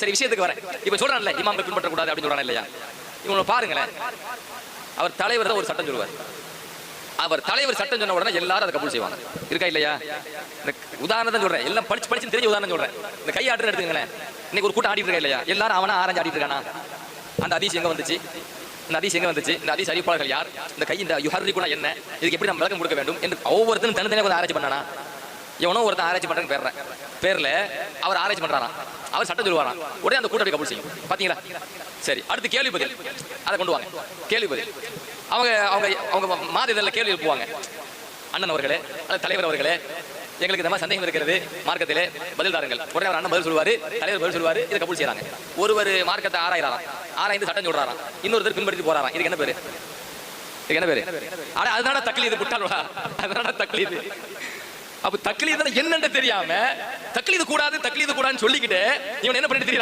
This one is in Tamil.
சரி, விஷயத்துக்கு வரேன். இப்ப சொல்றான்ல இமாம்கள் பின்பற்றக்கூடாது அப்படின்னு சொல்றான் இல்லையா? இவங்களை பாருங்களேன். அவர் தலைவர் தான் ஒரு சட்டம் சொல்லுவார். அவர் தலைவர் சட்டம் சொன்ன உடனே எல்லாரும் அதை கபூல் செய்வாங்க. இருக்கா இல்லையா? உதாரணம் சொல்றேன், எல்லாம் படிச்சு தெரிஞ்ச உதாரணம் சொல்றேன். இந்த கை ஆட்டுன்னு எடுத்துங்களேன். இன்னைக்கு ஒரு கூட்டம் ஆடிட்டு இருக்கா இல்லையா? எல்லாரும் அவனா ஆரஞ்சு ஆடிட்டு இருக்கானா? அந்த ஹதீஸ் எங்க வந்துச்சு? இந்த ஹதீஸ் எங்க வந்துச்சு? இந்த ஹதீஸ் அறிவிப்பாளர்கள் யார்? இந்த கை இந்த யுஹர்ரிகுனா என்ன? இதுக்கு எப்படி நம்ம விளக்கம் கொடுக்க வேண்டும் என்று ஒவ்வொருத்தரும் தனித்தனியாக கொஞ்சம் ஆராய்ச்சி பண்ணானா? எவனோ ஒருத்தன் ஆராய்ச்சி பண்றேன்னு பேர்ல அவர் ஆராய்ச்சி பண்றாராம். அவர் சட்டம் சொல்லுவாராம். உடனே அந்த கூட்டத்தை கபூல் செய்யும். பாத்தீங்களா? சரி, அடுத்து கேள்வி பதில். அதை கொண்டு வாங்க. கேள்வி பதில். அவங்க அவங்க அவங்க மாத இதழில் கேள்வி எழுப்புவாங்க. அண்ணன் அவர்களே, தலைவர் அவர்களே, எங்களுக்கு இந்த மாதிரி சந்தேகம் இருக்கிறது மார்க்கத்திலே, பதில் தாருங்கள். உடனே அவர் அண்ணன் பதில் சொல்லுவாரு, தலைவர் பதில் சொல்லுவாரு. இதை கபூல் செய்யறாங்க. ஒருவர் மார்க்கத்தை ஆராயிறாராம், ஆராய்ந்து சட்டம் சொல்றாராம். இன்னொருத்தர் பின்பற்றி போறாராம். இதுக்கு என்ன பேரு? இதுக்கு என்ன பேரு? அதனால தக்லீது புட்டாளா? அதனால தக்லீது. அப்ப தக்லீது என்னன்னு தெரியாம தக்லீது கூடாதுன்னு சொல்லிக்கிட்டு இவன் என்ன பண்ணிட்டு